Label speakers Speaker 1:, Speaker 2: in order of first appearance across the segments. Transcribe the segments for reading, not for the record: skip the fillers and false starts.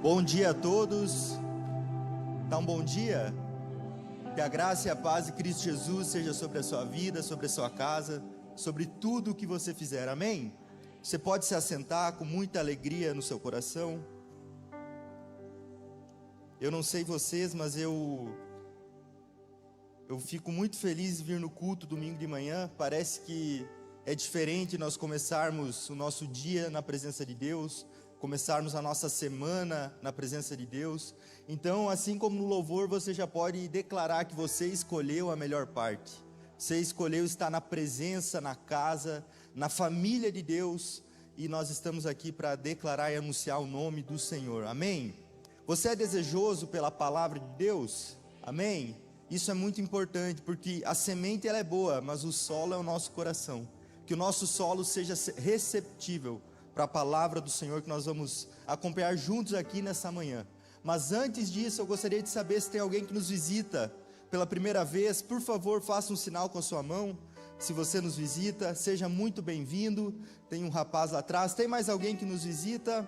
Speaker 1: Bom dia a todos. Tá um bom dia? Que a graça e a paz de Cristo Jesus seja sobre a sua vida, sobre a sua casa, sobre tudo o que você fizer, amém? Você pode se assentar com muita alegria no seu coração. Eu não sei vocês, mas eu fico muito feliz de vir no culto domingo de manhã. Parece que é diferente nós começarmos o nosso dia na presença de Deus, começarmos a nossa semana na presença de Deus. Então, assim como no louvor, você já pode declarar que você escolheu a melhor parte. Você escolheu estar na presença, na casa, na família de Deus, e nós estamos aqui para declarar e anunciar o nome do Senhor, amém? Você é desejoso pela palavra de Deus? Amém? Isso é muito importante, porque a semente ela é boa, mas o solo é o nosso coração. Que o nosso solo seja receptível para a palavra do Senhor que nós vamos acompanhar juntos aqui nessa manhã. Mas antes disso, eu gostaria de saber se tem alguém que nos visita pela primeira vez. Por favor, faça um sinal com a sua mão. Se você nos visita, seja muito bem-vindo. Tem um rapaz lá atrás. Tem mais alguém que nos visita?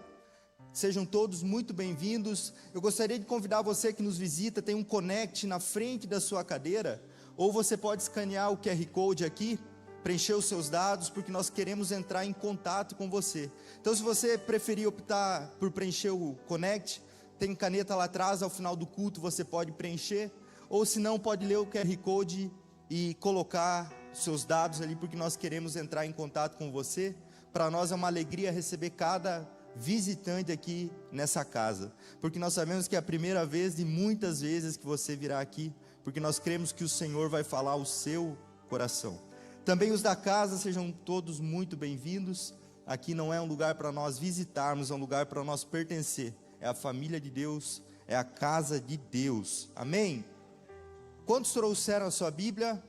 Speaker 1: Sejam todos muito bem-vindos. Eu gostaria de convidar você que nos visita, tem um Connect na frente da sua cadeira, ou você pode escanear o QR Code aqui, preencher os seus dados, porque nós queremos entrar em contato com você. Então, se você preferir optar por preencher o Connect, tem caneta lá atrás, ao final do culto você pode preencher, ou se não, pode ler o QR Code e colocar seus dados ali, porque nós queremos entrar em contato com você. Para nós é uma alegria receber cada visitante aqui nessa casa, porque nós sabemos que é a primeira vez de muitas vezes que você virá aqui, porque nós cremos que o Senhor vai falar ao seu coração. Também os da casa, sejam todos muito bem-vindos. Aqui não é um lugar para nós visitarmos, é um lugar para nós pertencer. É a família de Deus, é a casa de Deus, amém? Quantos trouxeram a sua Bíblia?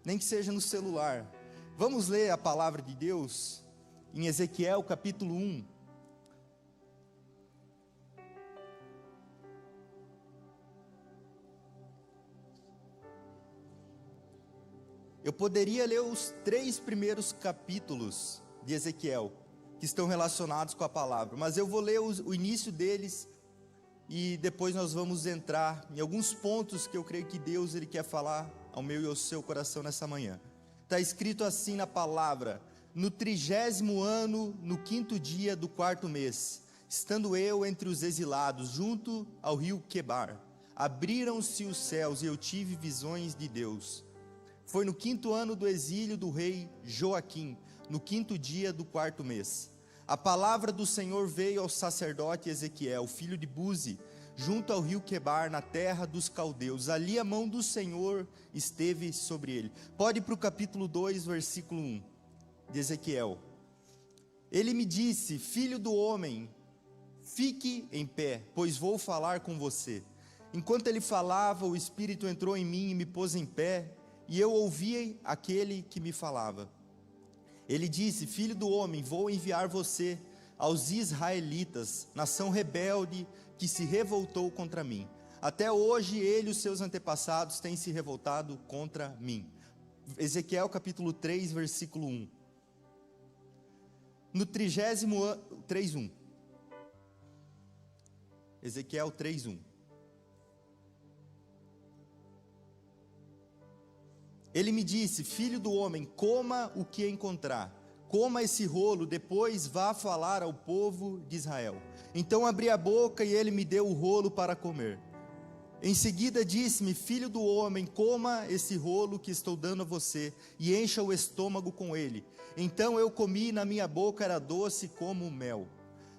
Speaker 1: Nem que seja no celular. Vamos ler a palavra de Deus em Ezequiel capítulo 1. Eu poderia ler os 3 primeiros capítulos de Ezequiel, que estão relacionados com a palavra, mas eu vou ler o início deles, e depois nós vamos entrar em alguns pontos que eu creio que Deus ele quer falar ao meu e ao seu coração nessa manhã. Está escrito assim na palavra: no 30º ano, no 5º dia do 4º mês, estando eu entre os exilados, junto ao rio Quebar, abriram-se os céus e eu tive visões de Deus. Foi no 5º ano do exílio do rei Joaquim, no 5º dia do 4º mês. A palavra do Senhor veio ao sacerdote Ezequiel, filho de Buzi, junto ao rio Quebar, na terra dos caldeus. Ali a mão do Senhor esteve sobre ele. Pode ir para o capítulo 2, versículo 1 de Ezequiel. Ele me disse: filho do homem, fique em pé, pois vou falar com você. Enquanto ele falava, o Espírito entrou em mim e me pôs em pé, e eu ouvi aquele que me falava. Ele disse: filho do homem, vou enviar você aos israelitas, nação rebelde que se revoltou contra mim. Até hoje ele e os seus antepassados têm se revoltado contra mim. Ezequiel capítulo 3, versículo 1. No 30º ano, 3:1. Ezequiel 3:1. Ele me disse: filho do homem, coma o que encontrar, coma esse rolo, depois vá falar ao povo de Israel. Então abri a boca e ele me deu o rolo para comer. Em seguida disse-me: filho do homem, coma esse rolo que estou dando a você, e encha o estômago com ele. Então eu comi, e na minha boca era doce como mel.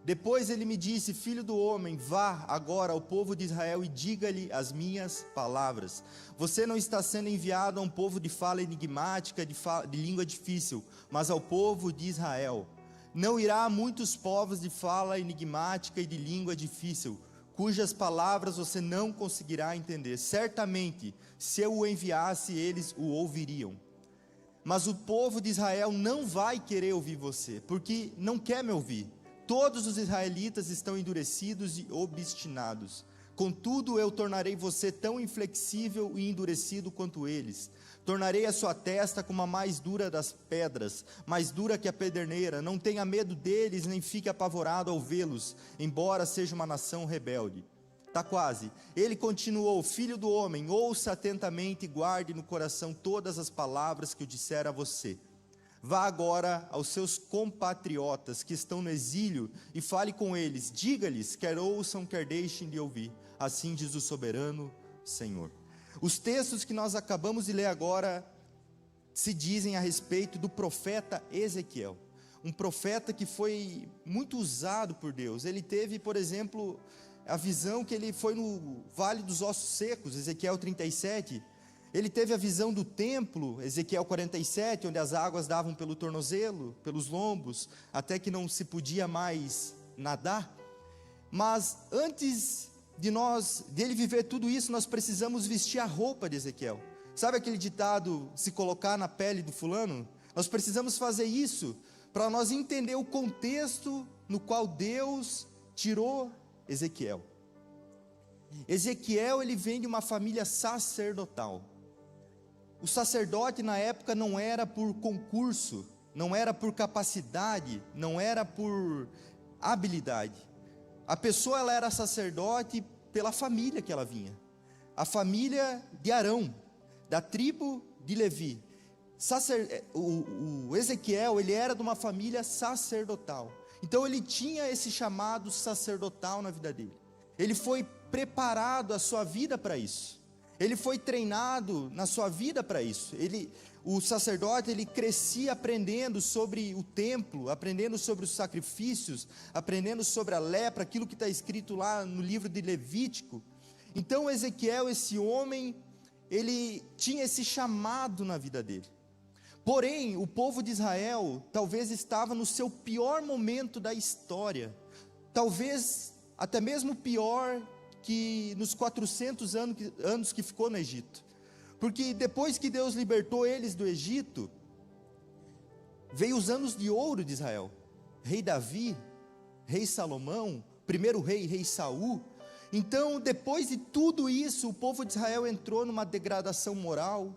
Speaker 1: Depois ele me disse: filho do homem, vá agora ao povo de Israel e diga-lhe as minhas palavras. Você não está sendo enviado a um povo de fala enigmática, de língua difícil, mas ao povo de Israel. Não irá a muitos povos de fala enigmática e de língua difícil, cujas palavras você não conseguirá entender. Certamente, se eu o enviasse, eles o ouviriam. Mas o povo de Israel não vai querer ouvir você, porque não quer me ouvir. Todos os israelitas estão endurecidos e obstinados. Contudo, eu tornarei você tão inflexível e endurecido quanto eles. Tornarei a sua testa como a mais dura das pedras, mais dura que a pederneira. Não tenha medo deles, nem fique apavorado ao vê-los, embora seja uma nação rebelde. Está quase. Ele continuou: filho do homem, ouça atentamente e guarde no coração todas as palavras que eu disser a você. Vá agora aos seus compatriotas que estão no exílio e fale com eles. Diga-lhes, quer ouçam, quer deixem de ouvir. Assim diz o soberano Senhor. Os textos que nós acabamos de ler agora se dizem a respeito do profeta Ezequiel. Um profeta que foi muito usado por Deus. Ele teve, por exemplo, a visão que ele foi no Vale dos Ossos Secos, Ezequiel 37. Ele teve a visão do templo, Ezequiel 47, onde as águas davam pelo tornozelo, pelos lombos, até que não se podia mais nadar. Mas antes dele viver tudo isso, nós precisamos vestir a roupa de Ezequiel. Sabe aquele ditado, se colocar na pele do fulano? Nós precisamos fazer isso, para nós entender o contexto no qual Deus tirou Ezequiel. Ezequiel, ele vem de uma família sacerdotal. O sacerdote na época não era por concurso, não era por capacidade, não era por habilidade. A pessoa, ela era sacerdote pela família que ela vinha. A família de Arão, da tribo de Levi. O Ezequiel, ele era de uma família sacerdotal. Então ele tinha esse chamado sacerdotal na vida dele. Ele foi preparado a sua vida para isso. Ele foi treinado na sua vida para isso. O sacerdote, ele crescia aprendendo sobre o templo, aprendendo sobre os sacrifícios, aprendendo sobre a lepra, aquilo que está escrito lá no livro de Levítico. Então Ezequiel, esse homem, ele tinha esse chamado na vida dele. Porém, o povo de Israel talvez estava no seu pior momento da história. Talvez até mesmo pior que nos 400 anos que ficou no Egito. Porque depois que Deus libertou eles do Egito, veio os anos de ouro de Israel. Rei Davi, rei Salomão, primeiro rei Saul. Então, depois de tudo isso, o povo de Israel entrou numa degradação moral,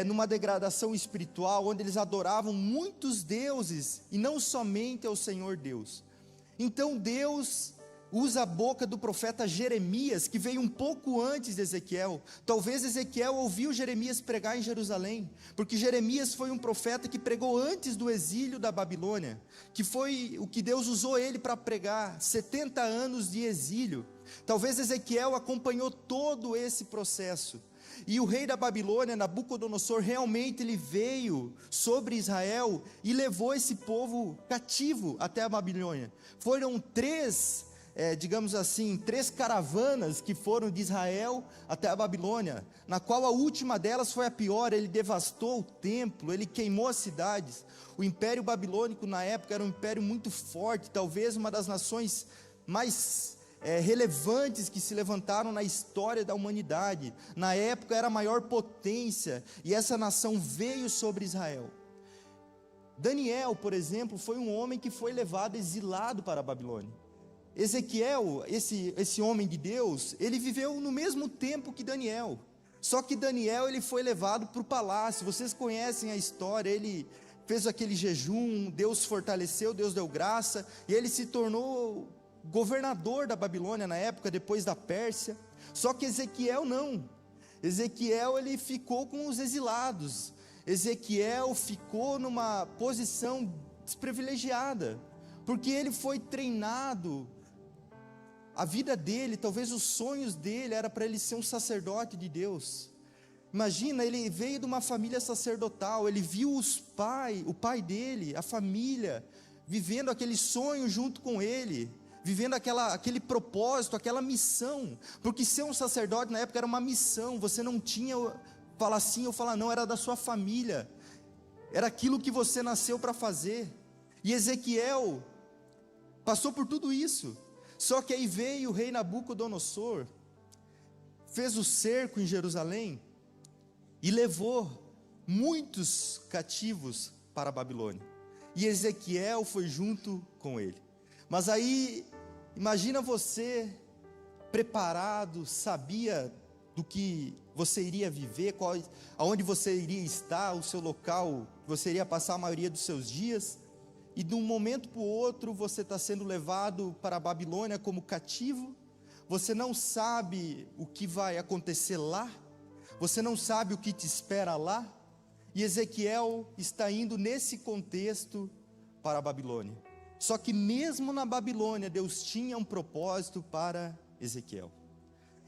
Speaker 1: numa degradação espiritual, onde eles adoravam muitos deuses, e não somente ao Senhor Deus. Então Deus usa a boca do profeta Jeremias, que veio um pouco antes de Ezequiel. Talvez Ezequiel ouviu Jeremias pregar em Jerusalém, porque Jeremias foi um profeta que pregou antes do exílio da Babilônia, que foi o que Deus usou ele para pregar, 70 anos de exílio. Talvez Ezequiel acompanhou todo esse processo. E o rei da Babilônia, Nabucodonosor, realmente ele veio sobre Israel e levou esse povo cativo até a Babilônia. Foram três caravanas que foram de Israel até a Babilônia, na qual a última delas foi a pior. Ele devastou o templo, ele queimou as cidades. O Império Babilônico na época era um império muito forte, talvez uma das nações mais relevantes que se levantaram na história da humanidade. Na época era a maior potência, e essa nação veio sobre Israel. Daniel, por exemplo, foi um homem que foi levado exilado para a Babilônia. Ezequiel, esse homem de Deus, ele viveu no mesmo tempo que Daniel, só que Daniel, ele foi levado para o palácio. Vocês conhecem a história, ele fez aquele jejum, Deus fortaleceu, Deus deu graça, e ele se tornou governador da Babilônia na época, depois da Pérsia. Só que Ezequiel não. Ezequiel, ele ficou com os exilados. Ezequiel ficou numa posição desprivilegiada, porque ele foi treinado. A vida dele, talvez os sonhos dele, era para ele ser um sacerdote de Deus. Imagina, ele veio de uma família sacerdotal, ele viu o pai dele, a família, vivendo aquele sonho junto com ele, vivendo aquele propósito, aquela missão, porque ser um sacerdote na época era uma missão. Você não tinha falar sim ou falar não, era da sua família, era aquilo que você nasceu para fazer. E Ezequiel passou por tudo isso. Só que aí veio o rei Nabucodonosor, fez o cerco em Jerusalém e levou muitos cativos para a Babilônia, e Ezequiel foi junto com ele. Mas aí, imagina você preparado, sabia do que você iria viver, aonde você iria estar, o seu local, você iria passar a maioria dos seus dias, e de um momento para o outro você está sendo levado para a Babilônia como cativo, você não sabe o que vai acontecer lá, você não sabe o que te espera lá, e Ezequiel está indo nesse contexto para a Babilônia. Só que mesmo na Babilônia, Deus tinha um propósito para Ezequiel.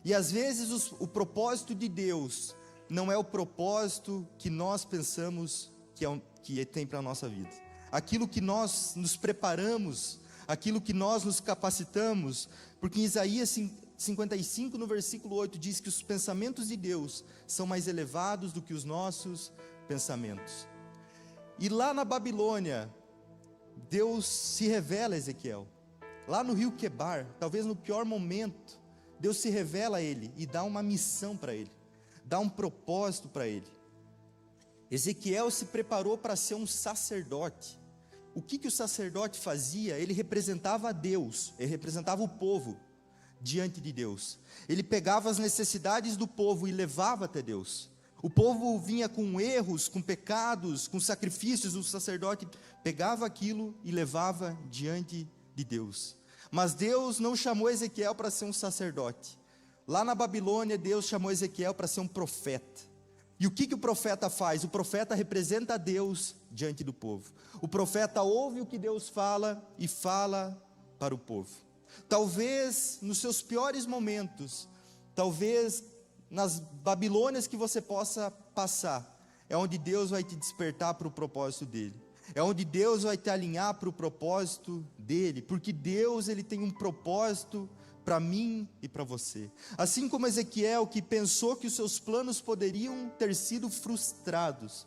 Speaker 1: E às vezes o propósito de Deus não é o propósito que nós pensamos que tem para a nossa vida. Aquilo que nós nos preparamos, aquilo que nós nos capacitamos, porque em Isaías 55, no versículo 8, diz que os pensamentos de Deus são mais elevados do que os nossos pensamentos. E lá na Babilônia, Deus se revela a Ezequiel. Lá no rio Quebar, talvez no pior momento, Deus se revela a ele e dá uma missão para ele, dá um propósito para ele. Ezequiel se preparou para ser um sacerdote. O que o sacerdote fazia? Ele representava a Deus, ele representava o povo diante de Deus. Ele pegava as necessidades do povo e levava até Deus. O povo vinha com erros, com pecados, com sacrifícios, o sacerdote pegava aquilo e levava diante de Deus. Mas Deus não chamou Ezequiel para ser um sacerdote. Lá na Babilônia, Deus chamou Ezequiel para ser um profeta. E o que o profeta faz? O profeta representa a Deus diante do povo. O profeta ouve o que Deus fala e fala para o povo. Talvez nos seus piores momentos, talvez nas Babilônias que você possa passar, é onde Deus vai te despertar para o propósito dele. É onde Deus vai te alinhar para o propósito dele, porque Deus, ele tem um propósito para mim e para você. Assim como Ezequiel, que pensou que os seus planos poderiam ter sido frustrados,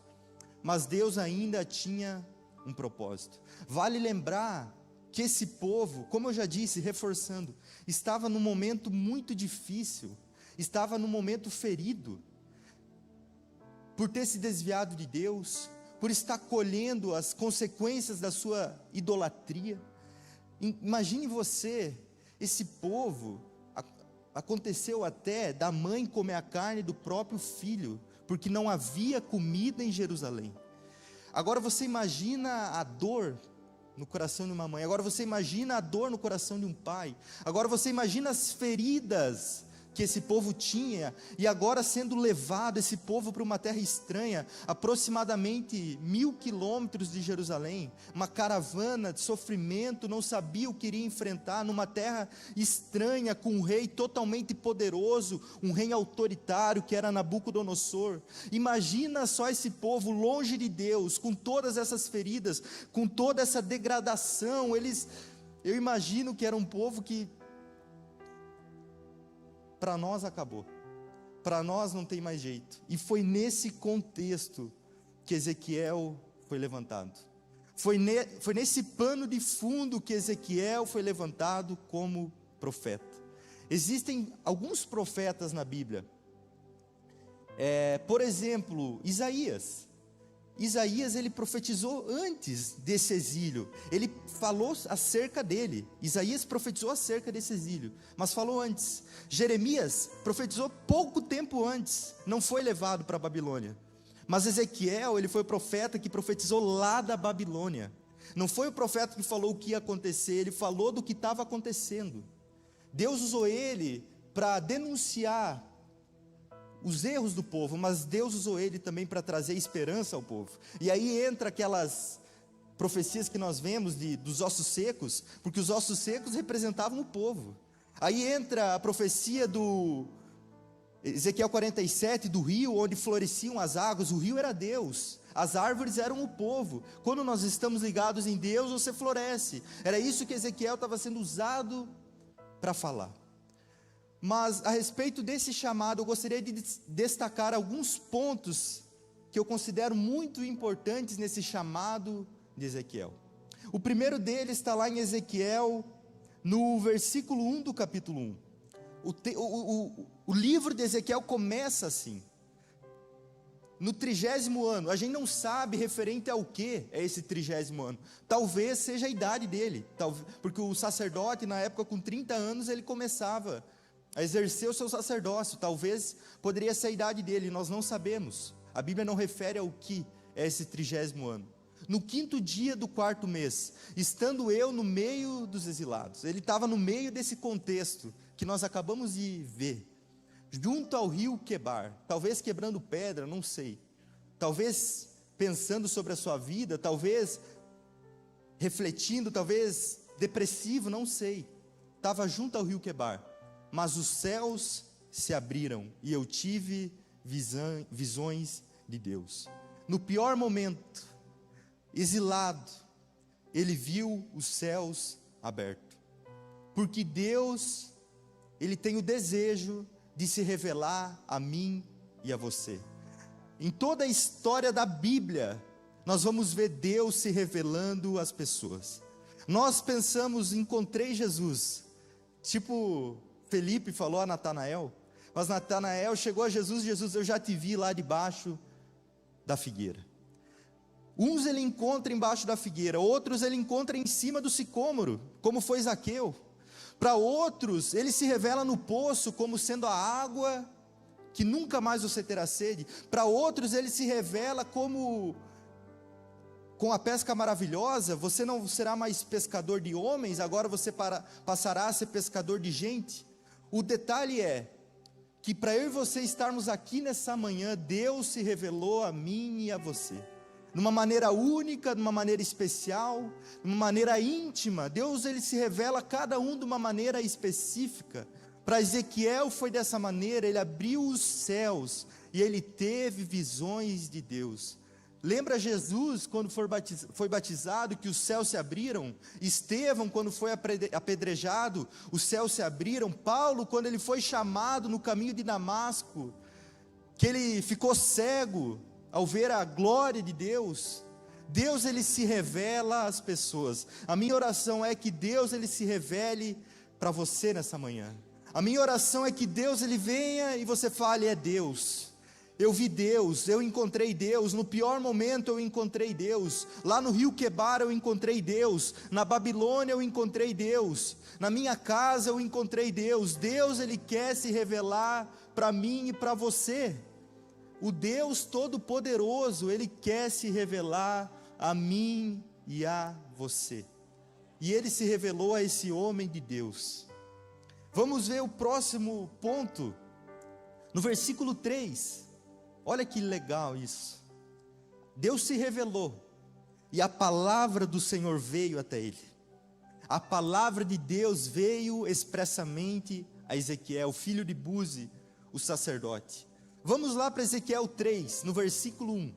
Speaker 1: mas Deus ainda tinha um propósito. Vale lembrar que esse povo, como eu já disse, reforçando, estava num momento muito difícil, estava num momento ferido, por ter se desviado de Deus, por estar colhendo as consequências da sua idolatria. Imagine você, esse povo, aconteceu até da mãe comer a carne do próprio filho, porque não havia comida em Jerusalém. Agora você imagina a dor no coração de uma mãe, agora você imagina a dor no coração de um pai, agora você imagina as feridas que esse povo tinha, e agora sendo levado esse povo para uma terra estranha, aproximadamente 1000 quilômetros de Jerusalém, uma caravana de sofrimento, não sabia o que iria enfrentar, numa terra estranha, com um rei totalmente poderoso, um rei autoritário que era Nabucodonosor. Imagina só esse povo longe de Deus, com todas essas feridas, com toda essa degradação. Eu imagino que era um povo que para nós acabou, para nós não tem mais jeito. E foi nesse contexto que Ezequiel foi levantado. Foi nesse pano de fundo que Ezequiel foi levantado como profeta. Existem alguns profetas na Bíblia. Por exemplo, Isaías. Isaías, ele profetizou antes desse exílio, ele falou acerca dele. Isaías profetizou acerca desse exílio, mas falou antes. Jeremias profetizou pouco tempo antes, não foi levado para a Babilônia. Mas Ezequiel, ele foi o profeta que profetizou lá da Babilônia. Não foi o profeta que falou o que ia acontecer, ele falou do que estava acontecendo. Deus usou ele para denunciar os erros do povo, mas Deus usou ele também para trazer esperança ao povo. E aí entra aquelas profecias que nós vemos dos ossos secos, porque os ossos secos representavam o povo. Aí entra a profecia do Ezequiel 47, do rio onde floresciam as águas. O rio era Deus, as árvores eram o povo. Quando nós estamos ligados em Deus, você floresce. Era isso que Ezequiel estava sendo usado para falar. Mas a respeito desse chamado, eu gostaria de destacar alguns pontos que eu considero muito importantes nesse chamado de Ezequiel. O primeiro deles está lá em Ezequiel, no versículo 1 do capítulo 1. O livro de Ezequiel começa assim: no 30º ano. A gente não sabe referente ao que é esse 30º ano. Talvez seja a idade dele, porque o sacerdote na época com 30 anos ele começava a exercer o seu sacerdócio. Talvez poderia ser a idade dele, nós não sabemos. A Bíblia não refere ao que é esse 30º ano. No 5º dia do 4º mês, estando eu no meio dos exilados. Ele estava no meio desse contexto que nós acabamos de ver, junto ao rio Quebar, talvez quebrando pedra, não sei, talvez pensando sobre a sua vida, talvez refletindo, talvez depressivo, não sei. Estava junto ao rio Quebar, mas os céus se abriram e eu tive visões de Deus. No pior momento, exilado, ele viu os céus abertos, porque Deus, ele tem o desejo de se revelar a mim e a você. Em toda a história da Bíblia, nós vamos ver Deus se revelando às pessoas. Nós pensamos, encontrei Jesus, tipo Felipe falou a Natanael, mas Natanael chegou a Jesus, eu já te vi lá debaixo da figueira. Uns ele encontra embaixo da figueira, outros ele encontra em cima do sicômoro, como foi Zaqueu. Para outros, ele se revela no poço, como sendo a água que nunca mais você terá sede. Para outros, ele se revela como, com a pesca maravilhosa, você não será mais pescador de homens, agora você passará a ser pescador de gente. O detalhe é que para eu e você estarmos aqui nessa manhã, Deus se revelou a mim e a você. De uma maneira única, de uma maneira especial, de uma maneira íntima. Deus, ele se revela a cada um de uma maneira específica. Para Ezequiel foi dessa maneira, ele abriu os céus e ele teve visões de Deus. Lembra Jesus quando foi batizado, que os céus se abriram? Estevão quando foi apedrejado, os céus se abriram. Paulo quando ele foi chamado no caminho de Damasco, que ele ficou cego ao ver a glória de Deus. Deus, ele se revela às pessoas. A minha oração é que Deus, ele se revele para você nessa manhã. A minha oração é que Deus, ele venha e você fale, é Deus. Eu vi Deus, eu encontrei Deus. No pior momento eu encontrei Deus. Lá no rio Quebar eu encontrei Deus. Na Babilônia eu encontrei Deus. Na minha casa eu encontrei Deus. Deus, ele quer se revelar para mim e para você. O Deus Todo-Poderoso, ele quer se revelar a mim e a você. E ele se revelou a esse homem de Deus. Vamos ver o próximo ponto, no versículo 3. Olha que legal isso. Deus se revelou, e a palavra do Senhor veio até ele. A palavra de Deus veio expressamente a Ezequiel, filho de Buzi, o sacerdote. Vamos lá para Ezequiel 3, no versículo 1.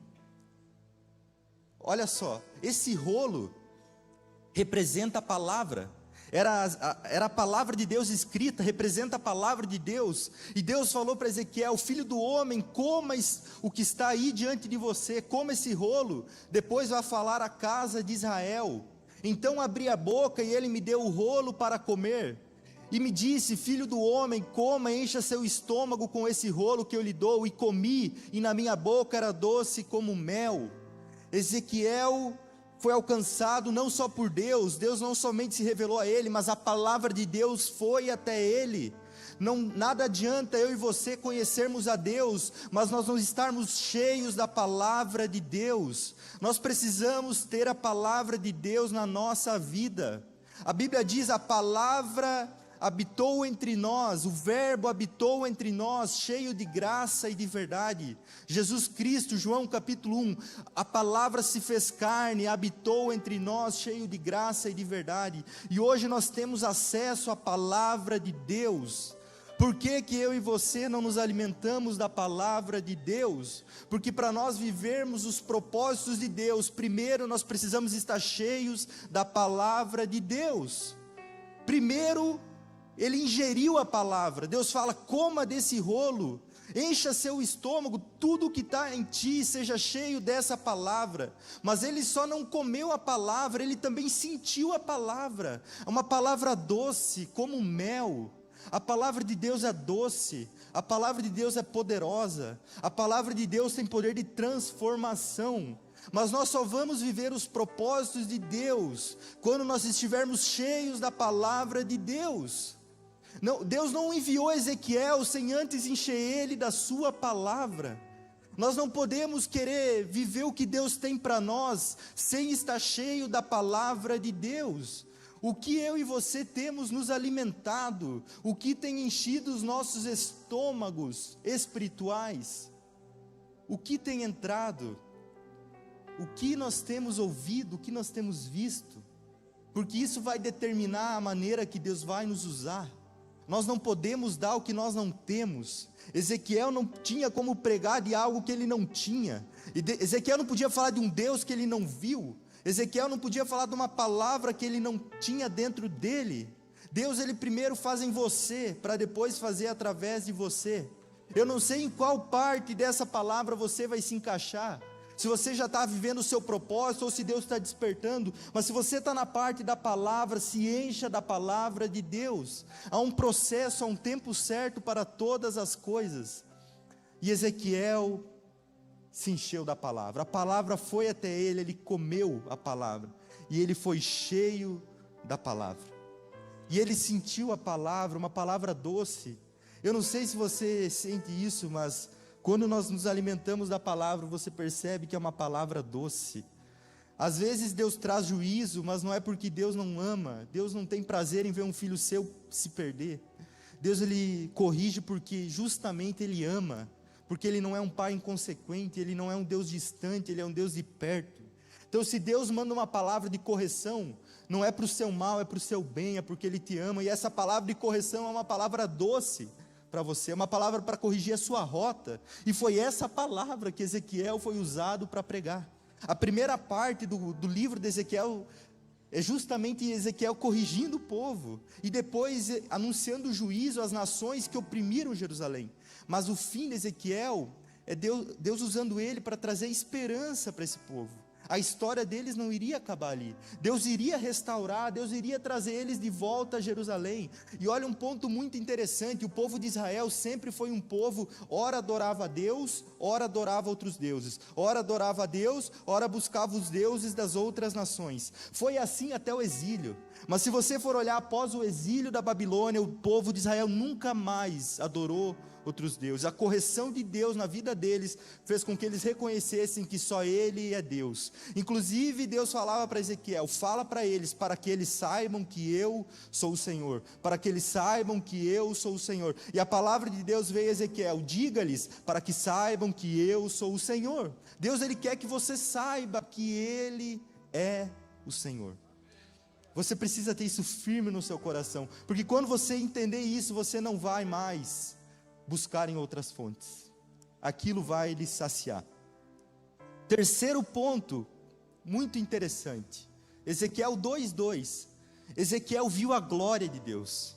Speaker 1: Olha só, esse rolo representa a palavra. Era a palavra de Deus escrita, representa a palavra de Deus. E Deus falou para Ezequiel, filho do homem, coma o que está aí diante de você, coma esse rolo, depois vai falar à casa de Israel. Então abri a boca e ele me deu o rolo para comer. E me disse, filho do homem, coma, encha seu estômago com esse rolo que eu lhe dou. E comi, e na minha boca era doce como mel. Ezequiel foi alcançado não só por Deus, Deus não somente se revelou a ele, mas a palavra de Deus foi até ele. Nada adianta eu e você conhecermos a Deus, mas nós não estarmos cheios da palavra de Deus. Nós precisamos ter a palavra de Deus na nossa vida. A Bíblia diz, a palavra habitou entre nós, o verbo habitou entre nós, cheio de graça e de verdade. Jesus Cristo, João capítulo 1, a palavra se fez carne, habitou entre nós, cheio de graça e de verdade. E hoje nós temos acesso à palavra de Deus. Por que que eu e você não nos alimentamos da palavra de Deus? Porque para nós vivermos os propósitos de Deus, primeiro nós precisamos estar cheios da palavra de Deus. Primeiro, ele ingeriu a palavra. Deus fala, coma desse rolo, encha seu estômago, tudo que está em ti seja cheio dessa palavra. Mas ele só não comeu a palavra, ele também sentiu a palavra. Uma palavra doce como mel. A palavra de Deus é doce, a palavra de Deus é poderosa, a palavra de Deus tem poder de transformação. Mas nós só vamos viver os propósitos de Deus quando nós estivermos cheios da palavra de Deus. Não, Deus não enviou Ezequiel sem antes encher ele da sua palavra. Nós não podemos querer viver o que Deus tem para nós sem estar cheio da palavra de Deus. O que eu e você temos nos alimentado, o que tem enchido os nossos estômagos espirituais, o que tem entrado, o que nós temos ouvido, o que nós temos visto, porque isso vai determinar a maneira que Deus vai nos usar. Nós não podemos dar o que nós não temos. Ezequiel não tinha como pregar de algo que ele não tinha. Ezequiel não podia falar de um Deus que ele não viu. Ezequiel não podia falar de uma palavra que ele não tinha dentro dele. Deus, ele primeiro faz em você, para depois fazer através de você. Eu não sei em qual parte dessa palavra você vai se encaixar. Se você já está vivendo o seu propósito, ou se Deus está despertando, mas se você está na parte da palavra, se encha da palavra de Deus. Há um processo, há um tempo certo para todas as coisas. E Ezequiel se encheu da palavra, a palavra foi até ele comeu a palavra, e ele foi cheio da palavra, e ele sentiu a palavra, uma palavra doce. Eu não sei se você sente isso, mas quando nós nos alimentamos da palavra, você percebe que é uma palavra doce. Às vezes Deus traz juízo, mas não é porque Deus não ama. Deus não tem prazer em ver um filho seu se perder. Deus, ele corrige porque justamente ele ama, porque ele não é um pai inconsequente, ele não é um Deus distante, ele é um Deus de perto. Então, se Deus manda uma palavra de correção, não é para o seu mal, é para o seu bem, é porque ele te ama. E essa palavra de correção é uma palavra doce para você, é uma palavra para corrigir a sua rota. E foi essa palavra que Ezequiel foi usado para pregar. A primeira parte do livro de Ezequiel é justamente Ezequiel corrigindo o povo, e depois anunciando o juízo às nações que oprimiram Jerusalém. Mas o fim de Ezequiel é Deus usando ele para trazer esperança para esse povo. A história deles não iria acabar ali. Deus iria restaurar, Deus iria trazer eles de volta a Jerusalém. E olha um ponto muito interessante: o povo de Israel sempre foi um povo, ora adorava a Deus, ora adorava outros deuses. Ora adorava a Deus, ora buscava os deuses das outras nações. Foi assim até o exílio. Mas se você for olhar após o exílio da Babilônia, o povo de Israel nunca mais adorou outros deuses. A correção de Deus na vida deles fez com que eles reconhecessem que só Ele é Deus. Inclusive Deus falava para Ezequiel: fala para eles, para que eles saibam que eu sou o Senhor, para que eles saibam que eu sou o Senhor. E a palavra de Deus veio a Ezequiel: diga-lhes, para que saibam que eu sou o Senhor. Deus, ele quer que você saiba que Ele é o Senhor. Você precisa ter isso firme no seu coração, porque quando você entender isso, você não vai mais buscar em outras fontes. Aquilo vai lhe saciar. Terceiro ponto, muito interessante, Ezequiel 2:2. Ezequiel viu a glória de Deus.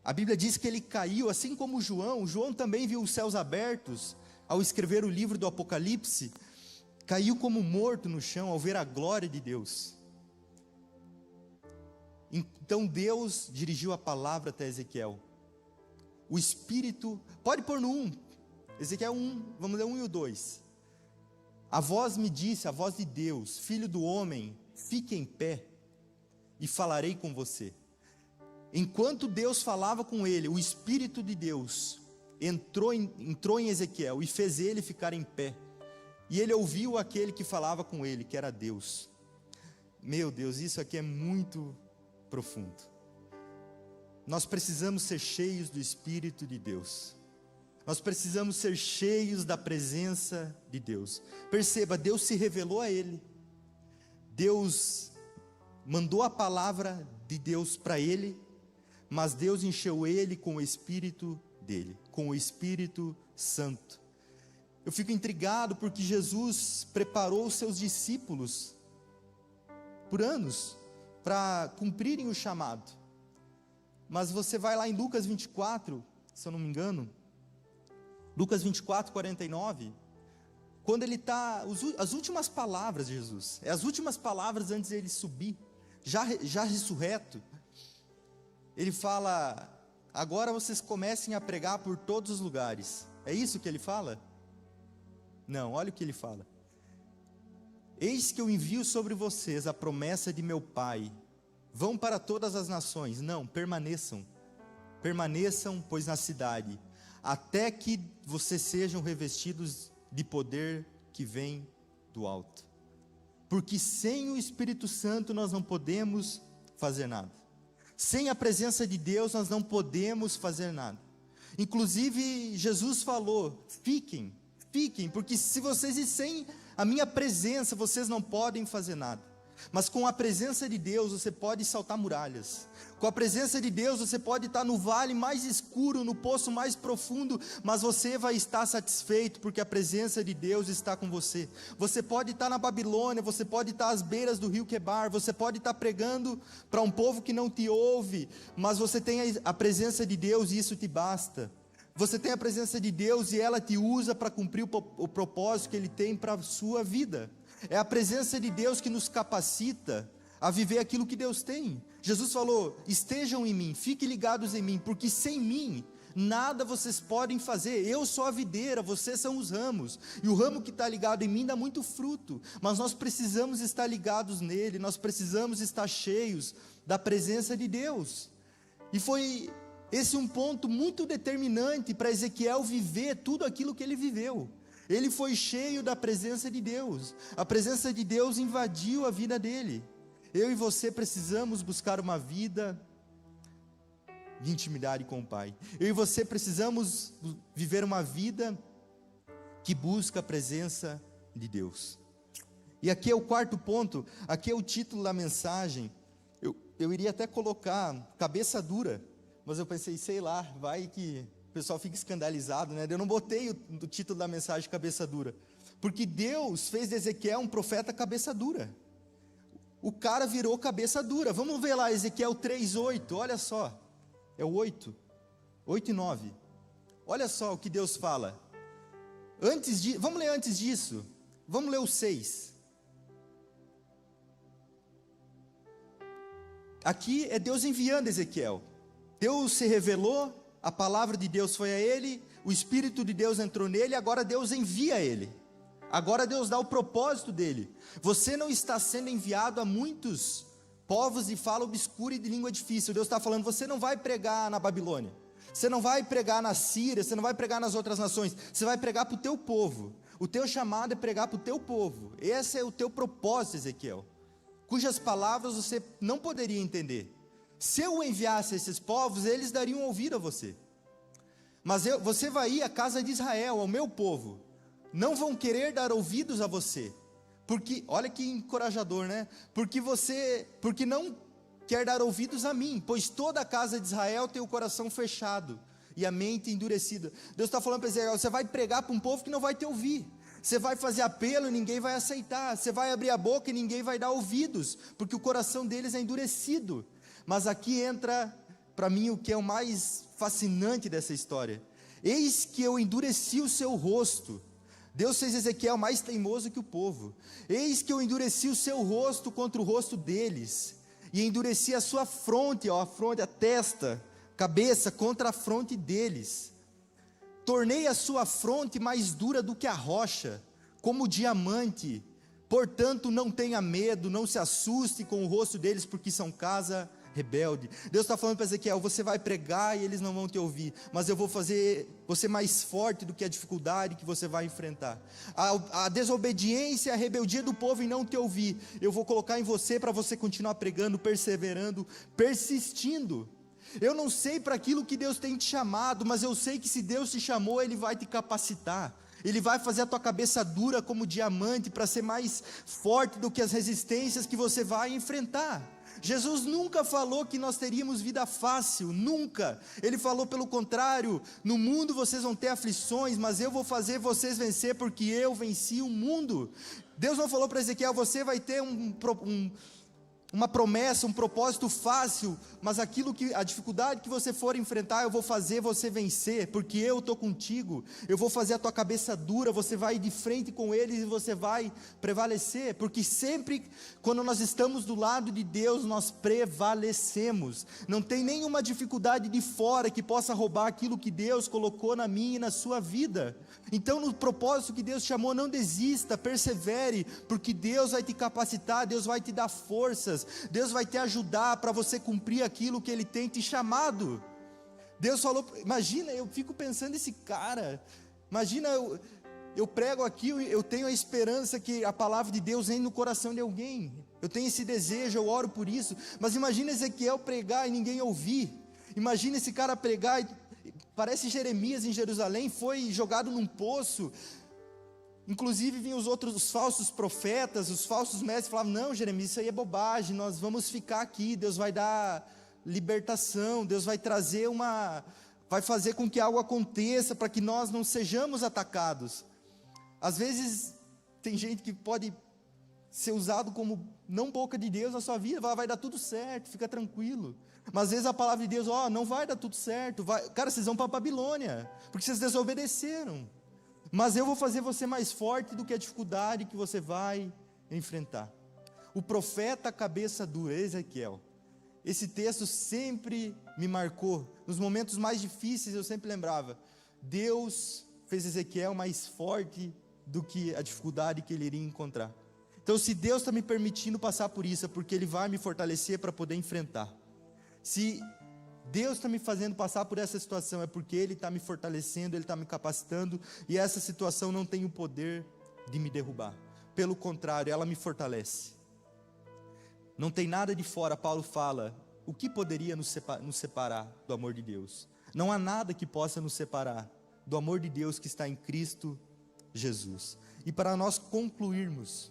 Speaker 1: A Bíblia diz que ele caiu, assim como João também viu os céus abertos, ao escrever o livro do Apocalipse, caiu como morto no chão, ao ver a glória de Deus. Então Deus dirigiu a palavra até Ezequiel. O Espírito, pode pôr no 1, Ezequiel 1, vamos ler 1 e o 2. A voz me disse, a voz de Deus: filho do homem, fique em pé e falarei com você. Enquanto Deus falava com ele, o Espírito de Deus entrou em Ezequiel e fez ele ficar em pé. E ele ouviu aquele que falava com ele, que era Deus. Meu Deus, isso aqui é muito profundo. Nós precisamos ser cheios do Espírito de Deus. Nós precisamos ser cheios da presença de Deus. Perceba, Deus se revelou a ele. Deus mandou a palavra de Deus para ele, mas Deus encheu ele com o Espírito dele, com o Espírito Santo. Eu fico intrigado porque Jesus preparou os seus discípulos por anos para cumprirem o chamado. Mas você vai lá em Lucas 24, se eu não me engano, Lucas 24, 49, quando ele está, as últimas palavras de Jesus, as últimas palavras antes de ele subir, já ressurreto, ele fala: agora vocês comecem a pregar por todos os lugares. É isso que ele fala? Não, olha o que ele fala: eis que eu envio sobre vocês a promessa de meu Pai. Vão para todas as nações. Não, permaneçam. permaneçam, pois, na cidade, até que vocês sejam revestidos de poder que vem do alto. Porque sem o Espírito Santo nós não podemos fazer nada. Sem a presença de Deus nós não podemos fazer nada. Inclusive Jesus falou: fiquem, porque se vocês e sem a minha presença vocês não podem fazer nada. Mas com a presença de Deus você pode saltar muralhas. Com a presença de Deus você pode estar no vale mais escuro, no poço mais profundo, mas você vai estar satisfeito, porque a presença de Deus está com você. Você pode estar na Babilônia, você pode estar às beiras do rio Quebar, você pode estar pregando para um povo que não te ouve, mas você tem a presença de Deus e isso te basta. Você tem a presença de Deus e ela te usa para cumprir o propósito que Ele tem para a sua vida. É a presença de Deus que nos capacita a viver aquilo que Deus tem. Jesus falou: estejam em mim, fiquem ligados em mim, porque sem mim nada vocês podem fazer. Eu sou a videira, vocês são os ramos, e o ramo que está ligado em mim dá muito fruto, mas nós precisamos estar ligados nele, nós precisamos estar cheios da presença de Deus. E foi esse um ponto muito determinante para Ezequiel viver tudo aquilo que ele viveu. Ele foi cheio da presença de Deus. A presença de Deus invadiu a vida dele. Eu e você precisamos buscar uma vida de intimidade com o Pai. Eu e você precisamos viver uma vida que busca a presença de Deus. E aqui é o quarto ponto, aqui é o título da mensagem. Eu iria até colocar cabeça dura, mas eu pensei, sei lá, vai que o pessoal fica escandalizado, né? Eu não botei o título da mensagem cabeça dura, porque Deus fez de Ezequiel um profeta cabeça dura. O cara virou cabeça dura. Vamos ver lá Ezequiel 3:8, olha só, é o 8 e 9, olha só o que Deus fala. Vamos ler antes disso, vamos ler o 6. Aqui é Deus enviando Ezequiel. Deus se revelou, a palavra de Deus foi a ele, o Espírito de Deus entrou nele, agora Deus envia ele. Agora Deus dá o propósito dele. Você não está sendo enviado a muitos povos de fala obscura e de língua difícil. Deus está falando, você não vai pregar na Babilônia, você não vai pregar na Síria, você não vai pregar nas outras nações, você vai pregar para o teu povo. O teu chamado é pregar para o teu povo. Esse é o teu propósito, Ezequiel, cujas palavras você não poderia entender. Se eu enviasse esses povos, eles dariam ouvido a você. Mas você vai ir à casa de Israel, ao meu povo. Não vão querer dar ouvidos a você. Porque, olha que encorajador, né? Porque não quer dar ouvidos a mim, pois toda a casa de Israel tem o coração fechado e a mente endurecida. Deus está falando para Ezequiel, você vai pregar para um povo que não vai te ouvir. Você vai fazer apelo e ninguém vai aceitar. Você vai abrir a boca e ninguém vai dar ouvidos, porque o coração deles é endurecido. Mas aqui entra, para mim, o que é o mais fascinante dessa história. Eis que eu endureci o seu rosto. Deus fez Ezequiel mais teimoso que o povo. Eis que eu endureci o seu rosto contra o rosto deles, e endureci a sua fronte, a testa, cabeça contra a fronte deles. Tornei a sua fronte mais dura do que a rocha, como diamante. Portanto, não tenha medo, não se assuste com o rosto deles, porque são casa rebelde. Deus está falando para Ezequiel, você vai pregar e eles não vão te ouvir, mas eu vou fazer você mais forte do que a dificuldade que você vai enfrentar. A desobediência, a rebeldia do povo em não te ouvir, eu vou colocar em você para você continuar pregando, perseverando, persistindo. Eu não sei para aquilo que Deus tem te chamado, mas eu sei que se Deus te chamou, Ele vai te capacitar. Ele vai fazer a tua cabeça dura como diamante, para ser mais forte do que as resistências que você vai enfrentar. Jesus nunca falou que nós teríamos vida fácil, nunca. Ele falou pelo contrário, no mundo vocês vão ter aflições, mas eu vou fazer vocês vencer, porque eu venci o mundo. Deus não falou para Ezequiel, você vai ter uma promessa, um propósito fácil, mas a dificuldade que você for enfrentar, eu vou fazer você vencer, porque eu estou contigo. Eu vou fazer a tua cabeça dura, você vai ir de frente com eles e você vai prevalecer, porque sempre quando nós estamos do lado de Deus, nós prevalecemos. Não tem nenhuma dificuldade de fora que possa roubar aquilo que Deus colocou na minha e na sua vida. Então, no propósito que Deus chamou, não desista, persevere, porque Deus vai te capacitar, Deus vai te dar forças, Deus vai te ajudar para você cumprir aquilo que Ele tem te chamado. Deus falou, imagina, eu fico pensando esse cara, imagina, eu prego aqui, eu tenho a esperança que a palavra de Deus entre no coração de alguém, eu tenho esse desejo, eu oro por isso, mas imagina Ezequiel pregar e ninguém ouvir, imagina esse cara pregar, parece Jeremias em Jerusalém, foi jogado num poço, inclusive vinham os falsos profetas, os falsos mestres, falavam, não Jeremias, isso aí é bobagem, nós vamos ficar aqui, Deus vai dar libertação, Deus vai trazer vai fazer com que algo aconteça, para que nós não sejamos atacados. Às vezes, tem gente que pode ser usado como não boca de Deus na sua vida, vai dar tudo certo, fica tranquilo, mas às vezes a palavra de Deus, não vai dar tudo certo, cara, vocês vão para a Babilônia, porque vocês desobedeceram, mas eu vou fazer você mais forte do que a dificuldade que você vai enfrentar. O profeta cabeça dura, Ezequiel, esse texto sempre me marcou, nos momentos mais difíceis eu sempre lembrava, Deus fez Ezequiel mais forte do que a dificuldade que ele iria encontrar. Então se Deus está me permitindo passar por isso, é porque Ele vai me fortalecer para poder enfrentar. Se Deus está me fazendo passar por essa situação, é porque Ele está me fortalecendo, Ele está me capacitando, e essa situação não tem o poder de me derrubar, pelo contrário, ela me fortalece. Não tem nada de fora, Paulo fala, o que poderia nos separar do amor de Deus? Não há nada que possa nos separar do amor de Deus que está em Cristo Jesus. E para nós concluirmos,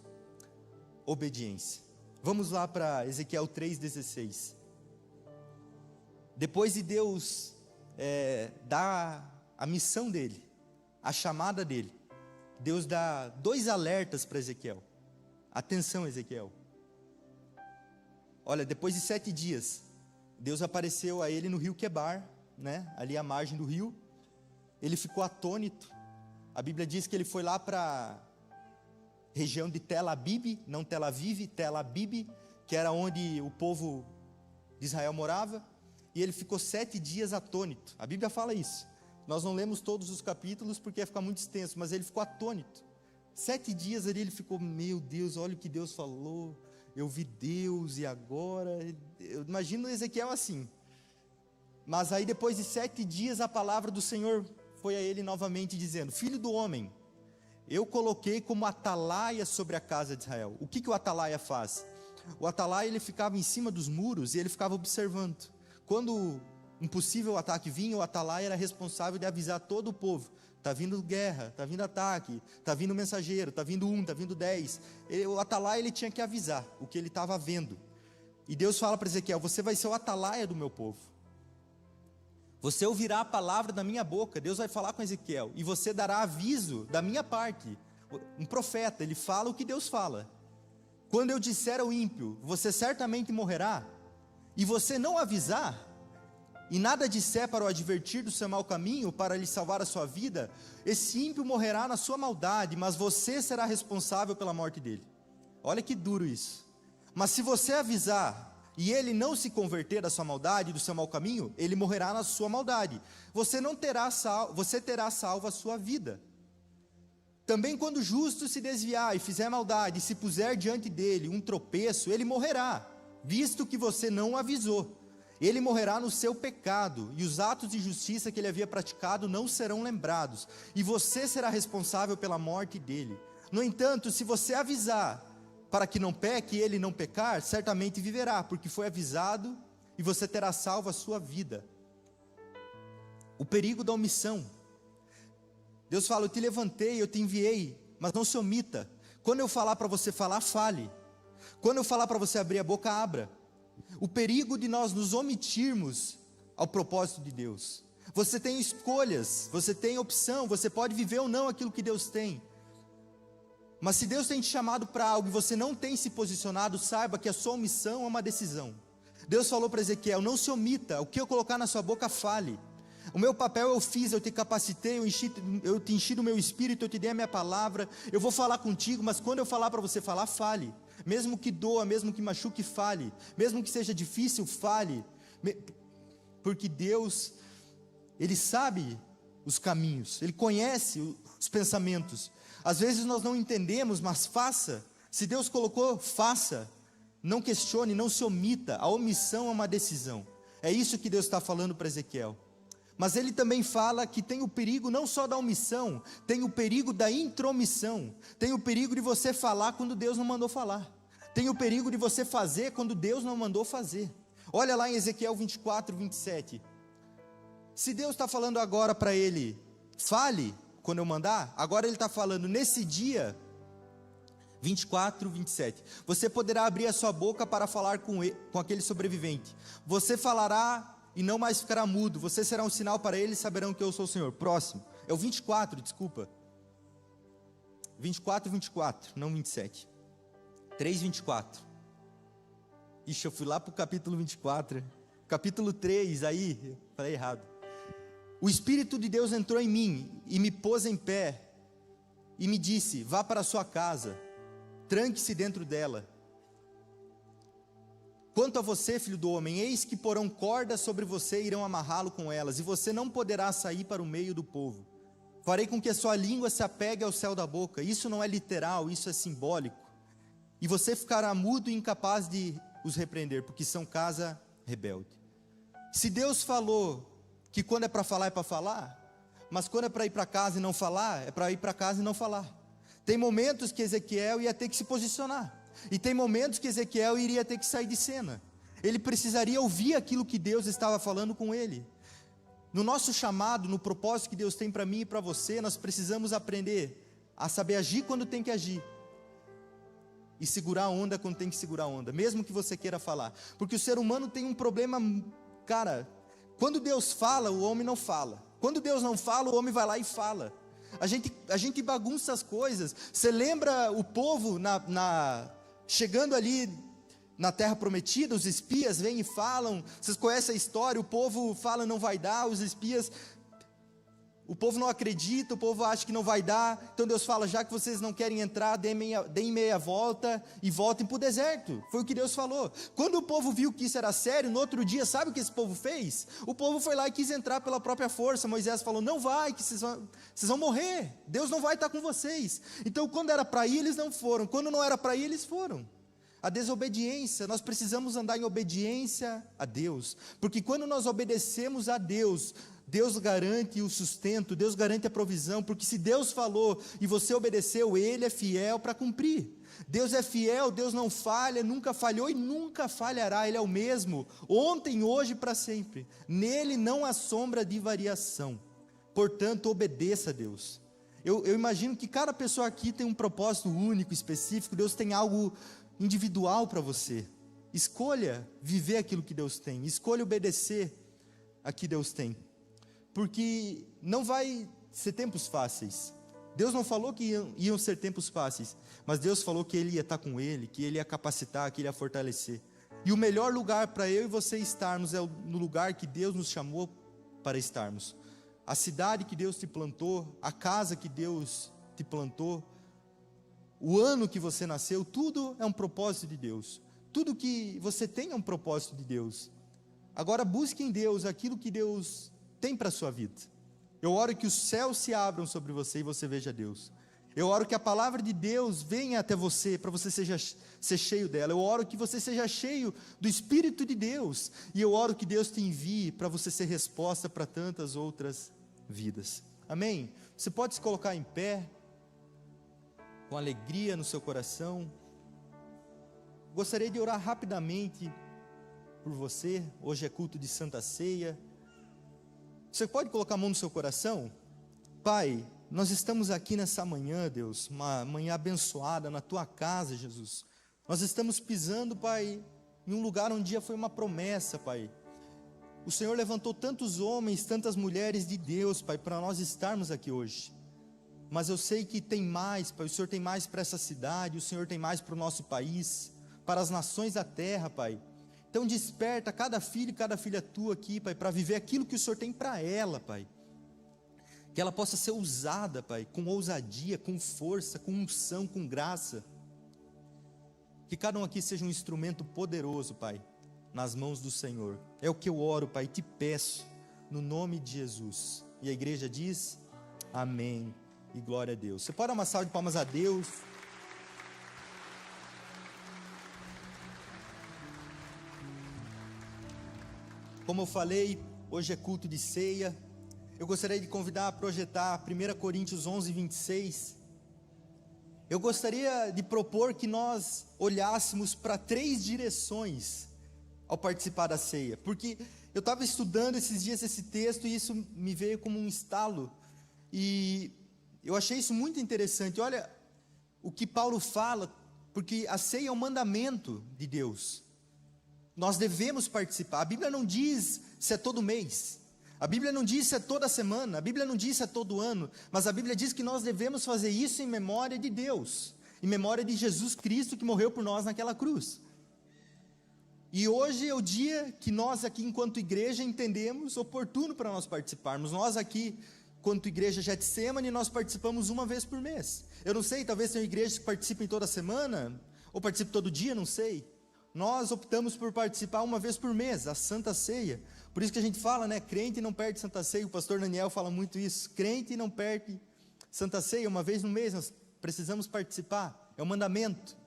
Speaker 1: obediência. Vamos lá para Ezequiel 3,16. Depois de Deus dar a missão dele, a chamada dele, Deus dá 2 alertas para Ezequiel. Atenção, Ezequiel. Olha, depois de 7 dias, Deus apareceu a ele no rio Quebar, ali à margem do rio. Ele ficou atônito. A Bíblia diz que ele foi lá para região de Tel Abib, não Tel Aviv, Tel Abib, que era onde o povo de Israel morava, e ele ficou 7 dias atônito. A Bíblia fala isso. Nós não lemos todos os capítulos porque ia ficar muito extenso, mas ele ficou atônito. 7 dias ali ele ficou, meu Deus, olha o que Deus falou, eu vi Deus e agora, eu imagino Ezequiel assim. Mas aí depois de 7 dias a palavra do Senhor foi a ele novamente dizendo, filho do homem, eu coloquei como atalaia sobre a casa de Israel. O que o atalaia faz? O atalaia ele ficava em cima dos muros e ele ficava observando. Quando um possível ataque vinha, o atalaia era responsável de avisar todo o povo, está vindo guerra, está vindo ataque, está vindo mensageiro, está vindo 1, está vindo 10, o atalaia ele tinha que avisar o que ele estava vendo, e Deus fala para Ezequiel, você vai ser o atalaia do meu povo, você ouvirá a palavra da minha boca, Deus vai falar com Ezequiel, e você dará aviso da minha parte, um profeta, ele fala o que Deus fala, quando eu disser ao ímpio, você certamente morrerá, e você não avisar, e nada disser para o advertir do seu mau caminho, para lhe salvar a sua vida, esse ímpio morrerá na sua maldade, mas você será responsável pela morte dele. Olha que duro isso. Mas se você avisar, e ele não se converter da sua maldade, do seu mau caminho, ele morrerá na sua maldade. Você terá salvo a sua vida. Também quando o justo se desviar e fizer maldade, e se puser diante dele um tropeço, ele morrerá, visto que você não o avisou. Ele morrerá no seu pecado, e os atos de justiça que ele havia praticado não serão lembrados, e você será responsável pela morte dele. No entanto, se você avisar, para que não peque e ele não pecar, certamente viverá, porque foi avisado, e você terá salvo a sua vida. O perigo da omissão. Deus fala, eu te levantei, eu te enviei, mas não se omita. Quando eu falar para você falar, fale. Quando eu falar para você abrir a boca, abra. O perigo de nós nos omitirmos ao propósito de Deus. Você tem escolhas, você tem opção, você pode viver ou não aquilo que Deus tem. Mas se Deus tem te chamado para algo e você não tem se posicionado, saiba que a sua omissão é uma decisão. Deus falou para Ezequiel, não se omita, o que eu colocar na sua boca, fale. O meu papel eu fiz, eu te capacitei, eu te enchi do meu espírito, eu te dei a minha palavra, eu vou falar contigo, mas quando eu falar para você falar, fale. Mesmo que doa, mesmo que machuque, fale. Mesmo que seja difícil, fale. Porque Deus, Ele sabe os caminhos, Ele conhece os pensamentos. Às vezes nós não entendemos, mas faça. Se Deus colocou, faça. Não questione, não se omita. A omissão é uma decisão. É isso que Deus está falando para Ezequiel. Mas ele também fala que tem o perigo não só da omissão, tem o perigo da intromissão, tem o perigo de você falar quando Deus não mandou falar, tem o perigo de você fazer quando Deus não mandou fazer. Olha lá em Ezequiel 24, 27. Se Deus está falando agora para ele, fale quando eu mandar, agora ele está falando nesse dia, 24, 27. Você poderá abrir a sua boca para falar com aquele sobrevivente. Você falará e não mais ficará mudo. Você será um sinal para eles e saberão que eu sou o Senhor. Próximo. É o 24, desculpa. 24, 24, não 27. 3, 24. Ixi, eu fui lá para o capítulo 24. Capítulo 3, aí, falei errado. O Espírito de Deus entrou em mim e me pôs em pé e me disse: vá para a sua casa, tranque-se dentro dela. Quanto a você, filho do homem, eis que porão cordas sobre você e irão amarrá-lo com elas, e você não poderá sair para o meio do povo. Farei com que a sua língua se apegue ao céu da boca. Isso não é literal, isso é simbólico. E você ficará mudo e incapaz de os repreender, porque são casa rebelde. Se Deus falou que quando é para falar, mas quando é para ir para casa e não falar, é para ir para casa e não falar. Tem momentos que Ezequiel ia ter que se posicionar, e tem momentos que Ezequiel iria ter que sair de cena. Ele precisaria ouvir aquilo que Deus estava falando com ele. No nosso chamado, no propósito que Deus tem para mim e para você, nós precisamos aprender a saber agir quando tem que agir, e segurar a onda quando tem que segurar a onda, mesmo que você queira falar, porque o ser humano tem um problema, cara. Quando Deus fala, o homem não fala. Quando Deus não fala, o homem vai lá e fala. A gente bagunça as coisas. Você lembra o povo chegando ali na terra prometida, os espias vêm e falam, vocês conhecem a história, o povo fala não vai dar, os espias, o povo não acredita, o povo acha que não vai dar, então Deus fala: já que vocês não querem entrar, deem meia volta e voltem para o deserto. Foi o que Deus falou. Quando o povo viu que isso era sério, no outro dia, sabe o que esse povo fez? O povo foi lá e quis entrar pela própria força. Moisés falou: não vai, que vocês vão morrer, Deus não vai estar com vocês. Então quando era para ir, eles não foram, quando não era para ir, eles foram. A desobediência, nós precisamos andar em obediência a Deus, porque quando nós obedecemos a Deus, Deus garante o sustento, Deus garante a provisão, porque se Deus falou e você obedeceu, Ele é fiel para cumprir. Deus é fiel, Deus não falha, nunca falhou e nunca falhará. Ele é o mesmo, ontem, hoje e para sempre. Nele não há sombra de variação. Portanto, obedeça a Deus. Eu imagino que cada pessoa aqui tem um propósito único, específico. Deus tem algo individual para você. Escolha viver aquilo que Deus tem, escolha obedecer a que Deus tem, porque não vai ser tempos fáceis. Deus não falou que iam ser tempos fáceis, mas Deus falou que Ele ia estar com ele, que Ele ia capacitar, que Ele ia fortalecer. E o melhor lugar para eu e você estarmos é no lugar que Deus nos chamou para estarmos. A cidade que Deus te plantou, a casa que Deus te plantou, o ano que você nasceu, tudo é um propósito de Deus. Tudo que você tem é um propósito de Deus. Agora busque em Deus aquilo que Deus tem para a sua vida. Eu oro que os céus se abram sobre você e você veja Deus. Eu oro que a palavra de Deus venha até você, para você ser cheio dela. Eu oro que você seja cheio do Espírito de Deus. E eu oro que Deus te envie para você ser resposta para tantas outras vidas. Amém? Você pode se colocar em pé, com alegria no seu coração. Gostaria de orar rapidamente por você. Hoje é culto de Santa Ceia. Você pode colocar a mão no seu coração? Pai, nós estamos aqui nessa manhã, Deus, uma manhã abençoada na Tua casa, Jesus. Nós estamos pisando, Pai, em um lugar onde já foi uma promessa, Pai. O Senhor levantou tantos homens, tantas mulheres de Deus, Pai, para nós estarmos aqui hoje. Mas eu sei que tem mais, Pai, o Senhor tem mais para essa cidade, o Senhor tem mais para o nosso país, para as nações da terra, Pai. Então desperta cada filho e cada filha Tua aqui, Pai, para viver aquilo que o Senhor tem para ela, Pai. Que ela possa ser usada, Pai, com ousadia, com força, com unção, com graça. Que cada um aqui seja um instrumento poderoso, Pai, nas mãos do Senhor. É o que eu oro, Pai, e te peço, no nome de Jesus. E a igreja diz, amém. E glória a Deus. Você pode dar uma salva de palmas a Deus? Como eu falei, Hoje é culto de ceia. Eu gostaria de convidar a projetar 1 Coríntios 11, 26. Eu gostaria de propor que nós olhássemos para 3 direções ao participar da ceia, porque eu estava estudando esses dias esse texto e isso me veio como um estalo, e eu achei isso muito interessante. Olha o que Paulo fala, porque a ceia é um mandamento de Deus, nós devemos participar. A Bíblia não diz se é todo mês, a Bíblia não diz se é toda semana, a Bíblia não diz se é todo ano, mas a Bíblia diz que nós devemos fazer isso em memória de Deus, em memória de Jesus Cristo que morreu por nós naquela cruz. E hoje é o dia que nós aqui enquanto igreja entendemos oportuno para nós participarmos. Nós aqui, enquanto igreja Getsemane, nós participamos uma vez por mês. Eu não sei, talvez tenham igrejas que participem toda semana, ou participem todo dia, não sei. Nós optamos por participar uma vez por mês, a Santa Ceia. Por isso que a gente fala, né, crente não perde Santa Ceia. O pastor Daniel fala muito isso, crente não perde Santa Ceia, uma vez no mês nós precisamos participar, é um mandamento.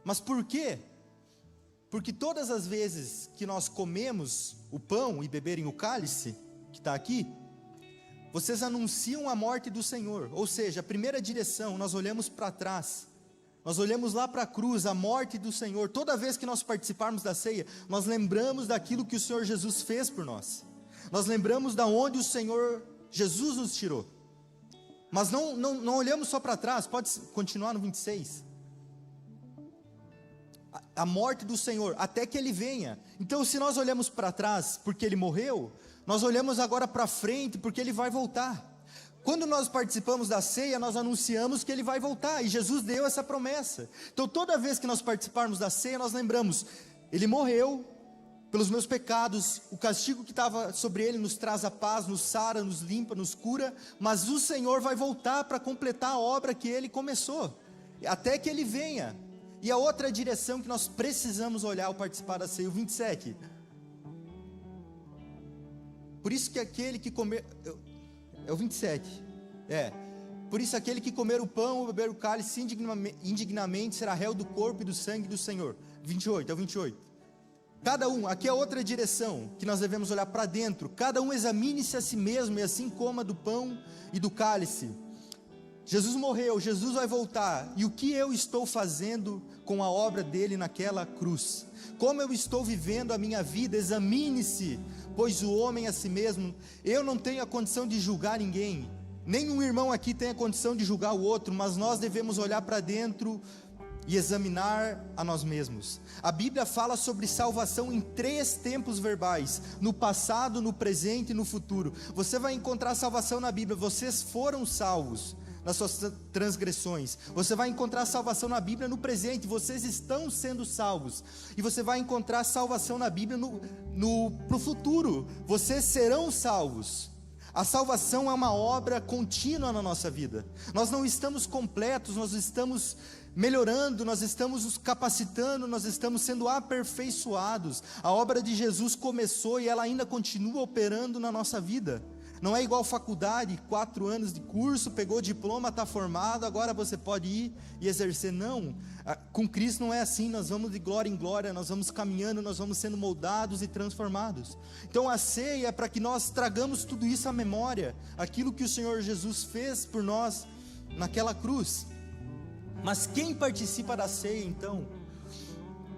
Speaker 1: Mas por quê? Porque todas as vezes que nós comemos o pão e beberem o cálice, que está aqui, vocês anunciam a morte do Senhor. Ou seja, a primeira direção, nós olhamos para trás, nós olhamos lá para a cruz, a morte do Senhor. Toda vez que nós participarmos da ceia, nós lembramos daquilo que o Senhor Jesus fez por nós, nós lembramos da onde o Senhor Jesus nos tirou. Mas não olhamos só para trás, pode continuar no 26, a morte do Senhor, até que Ele venha. Então se nós olhamos para trás, porque Ele morreu, nós olhamos agora para frente, porque Ele vai voltar. Quando nós participamos da ceia, nós anunciamos que Ele vai voltar, e Jesus deu essa promessa. Então toda vez que nós participarmos da ceia, nós lembramos, Ele morreu pelos meus pecados, o castigo que estava sobre Ele nos traz a paz, nos sara, nos limpa, nos cura, mas o Senhor vai voltar para completar a obra que Ele começou, até que Ele venha. E a outra direção que nós precisamos olhar ao participar da ceia, o 27. Por isso que aquele que comer... É o 27. Por isso aquele que comer o pão ou beber o cálice indignamente será réu do corpo e do sangue do Senhor. 28, é o 28. Cada um, aqui é outra direção que nós devemos olhar para dentro. Cada um examine-se a si mesmo e assim coma do pão e do cálice. Jesus morreu, Jesus vai voltar, e o que eu estou fazendo com a obra dele naquela cruz? Como eu estou vivendo a minha vida? Examine-se, pois o homem a si mesmo. Eu não tenho a condição de julgar ninguém, nenhum irmão aqui tem a condição de julgar o outro, mas nós devemos olhar para dentro e examinar a nós mesmos. A Bíblia fala sobre salvação em 3 tempos verbais, no passado, no presente e no futuro. Você vai encontrar salvação na Bíblia, vocês foram salvos nas suas transgressões. Você vai encontrar salvação na Bíblia no presente, vocês estão sendo salvos. E você vai encontrar salvação na Bíblia no futuro, vocês serão salvos. A salvação é uma obra contínua na nossa vida. Nós não estamos completos, nós estamos melhorando, nós estamos nos capacitando, nós estamos sendo aperfeiçoados. A obra de Jesus começou e ela ainda continua operando na nossa vida. Não é igual faculdade, 4 anos de curso, pegou o diploma, está formado, agora você pode ir e exercer. Não, com Cristo não é assim, nós vamos de glória em glória, nós vamos caminhando, nós vamos sendo moldados e transformados. Então a ceia é para que nós tragamos tudo isso à memória, aquilo que o Senhor Jesus fez por nós naquela cruz. Mas quem participa da ceia então?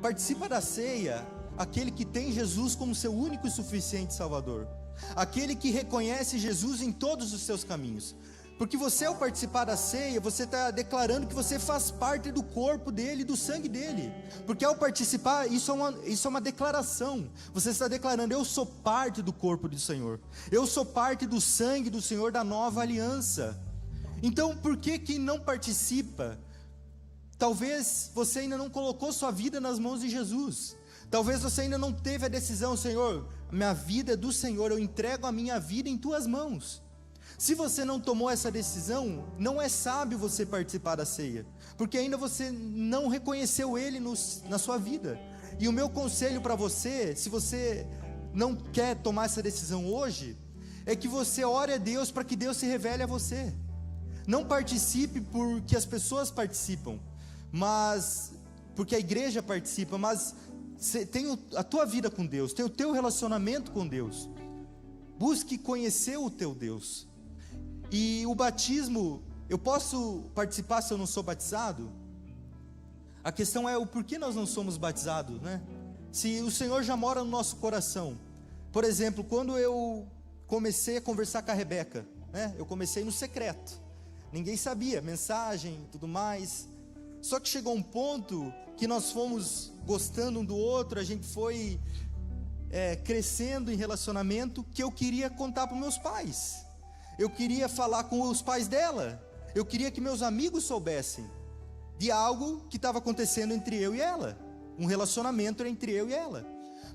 Speaker 1: Participa da ceia aquele que tem Jesus como seu único e suficiente Salvador, aquele que reconhece Jesus em todos os seus caminhos. Porque você, ao participar da ceia, você está declarando que você faz parte do corpo dele, do sangue dele. Porque ao participar, isso é uma declaração. Você está declarando, eu sou parte do corpo do Senhor, eu sou parte do sangue do Senhor, da nova aliança. Então por que não participa? Talvez você ainda não colocou sua vida nas mãos de Jesus. Talvez você ainda não teve a decisão, Senhor, minha vida é do Senhor, eu entrego a minha vida em tuas mãos. Se você não tomou essa decisão, não é sábio você participar da ceia, porque ainda você não reconheceu Ele na sua vida. E o meu conselho para você, se você não quer tomar essa decisão hoje, é que você ore a Deus para que Deus se revele a você. Não participe porque as pessoas participam, mas porque a igreja participa, mas tem a tua vida com Deus, tem o teu relacionamento com Deus. Busque conhecer o teu Deus. E o batismo, eu posso participar se eu não sou batizado? A questão é o porquê nós não somos batizados, né? Se o Senhor já mora no nosso coração. Por exemplo, quando eu comecei a conversar com a Rebeca, né? Eu comecei no secreto. Ninguém sabia, mensagem, tudo mais. Só que chegou um ponto que nós fomos gostando um do outro, a gente foi crescendo em relacionamento, que eu queria contar para os meus pais. Eu queria falar com os pais dela. Eu queria que meus amigos soubessem de algo que estava acontecendo entre eu e ela. Um relacionamento entre eu e ela.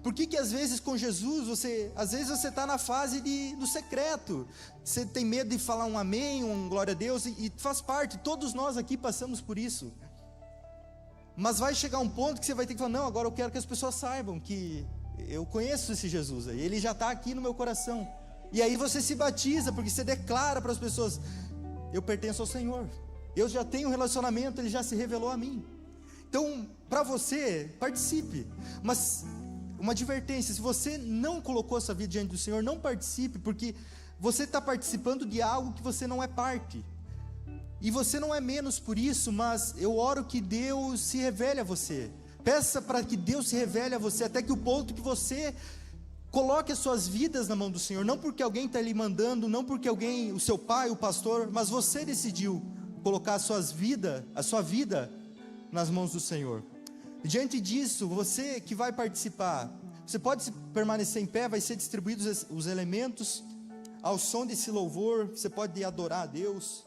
Speaker 1: Por que às vezes com Jesus, às vezes você está na fase do secreto. Você tem medo de falar um amém, um glória a Deus, e faz parte, todos nós aqui passamos por isso. Mas vai chegar um ponto que você vai ter que falar, não, agora eu quero que as pessoas saibam que eu conheço esse Jesus aí, ele já está aqui no meu coração. E aí você se batiza, porque você declara para as pessoas, eu pertenço ao Senhor, eu já tenho um relacionamento, ele já se revelou a mim. Então, para você, participe. Mas uma advertência, se você não colocou essa vida diante do Senhor, não participe, porque você está participando de algo que você não é parte. E você não é menos por isso, mas eu oro que Deus se revele a você. Peça para que Deus se revele a você, até que o ponto que você coloque as suas vidas na mão do Senhor. Não porque alguém está lhe mandando, não porque alguém, o seu pai, o pastor, mas você decidiu colocar a sua vida nas mãos do Senhor. Diante disso, você que vai participar, você pode permanecer em pé, vai ser distribuídos os elementos ao som desse louvor, você pode adorar a Deus.